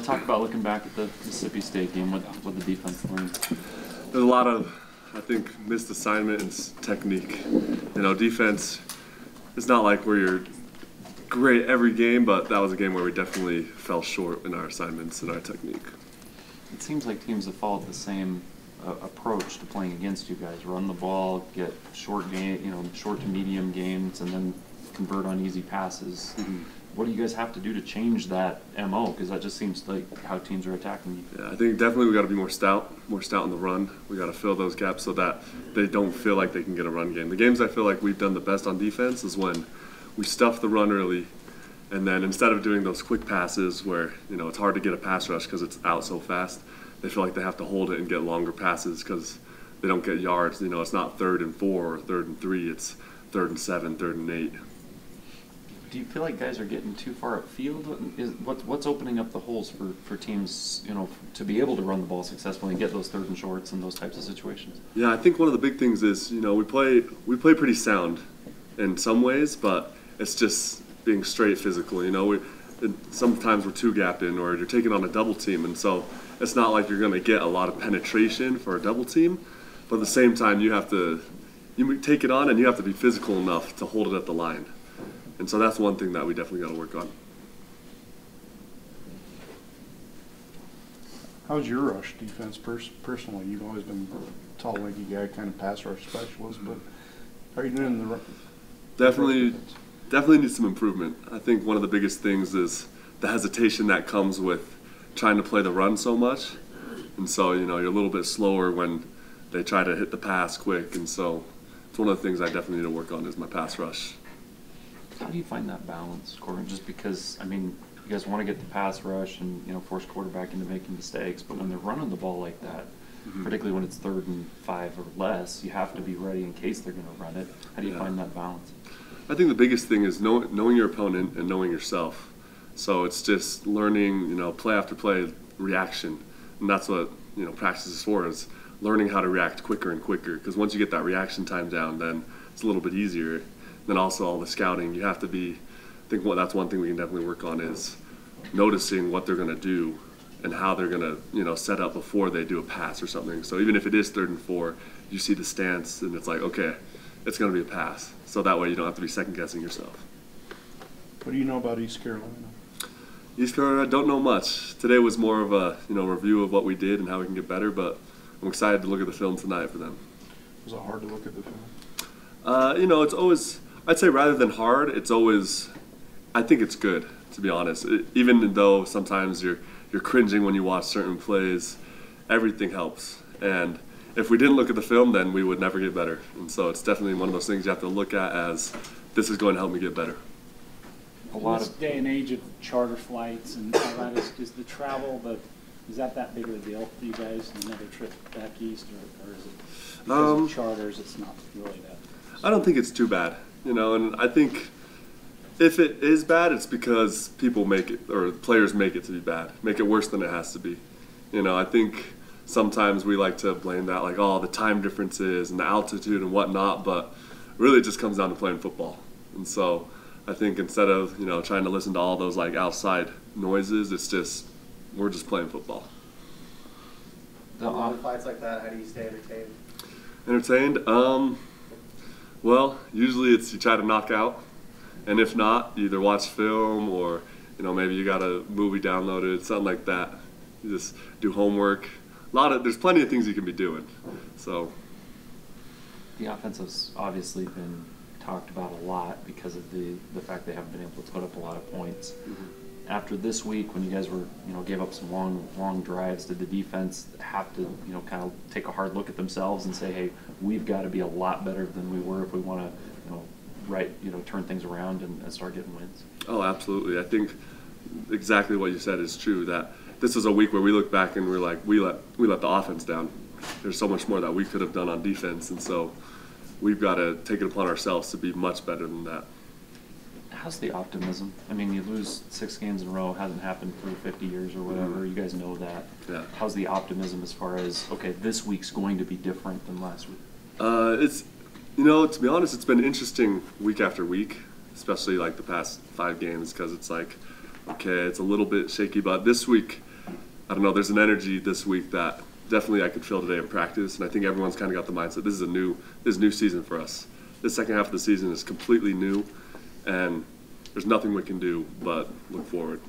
talk about looking back at the Mississippi State game, what the defense learned. There's a lot of, I think, missed assignment and technique. You know, defense, it's not like where you're great every game, but that was a game where we definitely fell short in our assignments and our technique. It seems like teams have followed the same approach to playing against you guys. Run the ball, get short to medium games, and then convert on easy passes. Mm-hmm. What do you guys have to do to change that MO? Because that just seems like how teams are attacking you. Yeah, I think definitely we got to be more stout in the run. We got to fill those gaps so that they don't feel like they can get a run game. The games I feel like we've done the best on defense is when we stuff the run early, and then instead of doing those quick passes where it's hard to get a pass rush because it's out so fast, they feel like they have to hold it and get longer passes because they don't get yards. It's not 3rd and 4 or 3rd and 3. It's 3rd and 7, 3rd and 8. Do you feel like guys are getting too far upfield? What's opening up the holes for teams, to be able to run the ball successfully and get those 3rd and shorts and those types of situations? Yeah, I think one of the big things is, we play pretty sound in some ways, but it's just being straight physical. Sometimes we're two-gapped in, or you're taking on a double team, and so it's not like you're going to get a lot of penetration for a double team, but at the same time you take it on and you have to be physical enough to hold it at the line. And so that's one thing that we definitely got to work on. How's your rush defense personally? You've always been a tall, leggy guy, kind of pass rush specialist, but how are you doing in the rush? Definitely need some improvement. I think one of the biggest things is the hesitation that comes with trying to play the run so much. And so, you're a little bit slower when they try to hit the pass quick. And so it's one of the things I definitely need to work on is my pass rush. How do you find that balance, Corbin? Just because, you guys want to get the pass rush and, force quarterback into making mistakes, but when they're running the ball like that, particularly when it's 3rd and 5 or less, you have to be ready in case they're going to run it. How do you find that balance? I think the biggest thing is knowing your opponent and knowing yourself. So it's just learning, play after play reaction. And that's what, practice is for, is learning how to react quicker and quicker. Because once you get that reaction time down, then it's a little bit easier. Then also all the scouting, you have to be, that's one thing we can definitely work on is noticing what they're going to do and how they're going to, set up before they do a pass or something. So even if it is 3rd and 4, you see the stance and it's like, okay, it's going to be a pass. So that way you don't have to be second-guessing yourself. What do you know about East Carolina? East Carolina, I don't know much. Today was more of a review of what we did and how we can get better, but I'm excited to look at the film tonight for them. Was it hard to look at the film? It's always, I'd say rather than hard, it's always, I think it's good, to be honest. Even though sometimes you're cringing when you watch certain plays, everything helps. And if we didn't look at the film, then we would never get better. And so it's definitely one of those things you have to look at as, this is going to help me get better. In this day and age of charter flights and all that, is the travel, is that big of a deal for you guys, another trip back east, or is it because of charters, it's not really that? I don't think it's too bad, and I think if it is bad, it's because people make it, or players make it to be bad, make it worse than it has to be. I think sometimes we like to blame that, like, the time differences and the altitude and whatnot, but really it just comes down to playing football. And so I think instead of, trying to listen to all those like outside noises, we're just playing football. On fights like that, how do you stay entertained? Entertained? Well, usually it's you try to knock out, and if not, you either watch film or, maybe you got a movie downloaded, something like that. You just do homework. There's plenty of things you can be doing. So the offense has obviously been talked about a lot because of the fact they haven't been able to put up a lot of points. After this week, when you guys were, gave up some long drives, did the defense have to, kind of take a hard look at themselves and say, hey, we've got to be a lot better than we were if we want to, turn things around and start getting wins? Oh, absolutely. I think exactly what you said is true, that this is a week where we look back and we're like, we let the offense down. There's so much more that we could have done on defense, and so we've got to take it upon ourselves to be much better than that. How's the optimism? You lose 6 games in a row, hasn't happened for 50 years or whatever. You guys know that. Yeah. How's the optimism as far as, okay, this week's going to be different than last week? It's, to be honest, it's been interesting week after week, especially like the past 5 games, because it's like, okay, it's a little bit shaky, but this week I don't know, there's an energy this week that definitely I could feel today in practice, and I think everyone's kind of got the mindset this is a new season for us. This second half of the season is completely new, and there's nothing we can do but look forward.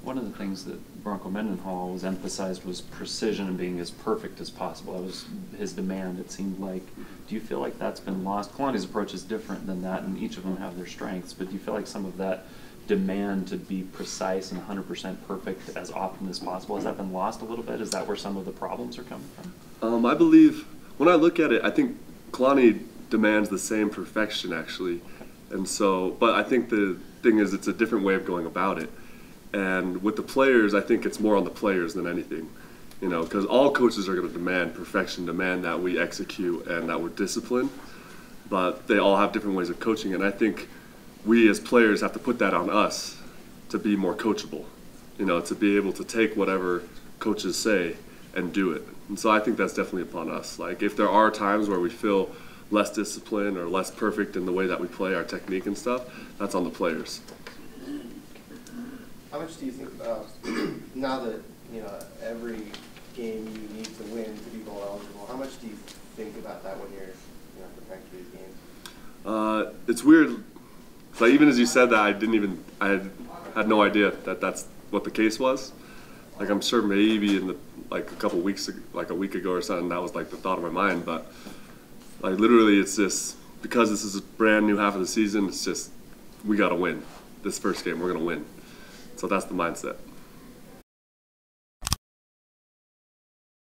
One of the things that Bronco Mendenhall was emphasized was precision and being as perfect as possible. That was his demand, it seemed like. Do you feel like that's been lost? Kalani's approach is different than that, and each of them have their strengths, but do you feel like some of that demand to be precise and 100% perfect as often as possible, has that been lost a little bit? Is that where some of the problems are coming from? I believe, when I look at it, I think Kalani demands the same perfection, actually. And so, but I think the thing is it's a different way of going about it. And with the players, I think it's more on the players than anything, you know, because all coaches are going to demand perfection, demand that we execute and that we're disciplined, but they all have different ways of coaching. And I think we as players have to put that on us to be more coachable, you know, to be able to take whatever coaches say and do it. And so I think that's definitely upon us. Like, if there are times where we feel less disciplined or less perfect in the way that we play our technique and stuff, that's on the players. How much do you think about, now that, you know, every game you need to win to be bowl eligible, how much do you think about that when you're, you know, preparing for these games? It's weird. So even as you said that, I had no idea that that's what the case was. Like, I'm sure maybe in like a couple weeks, like a week ago or something, that was like the thought of my mind. But like literally, it's just because this is a brand new half of the season. It's just we got to win this first game. We're gonna win. So that's the mindset.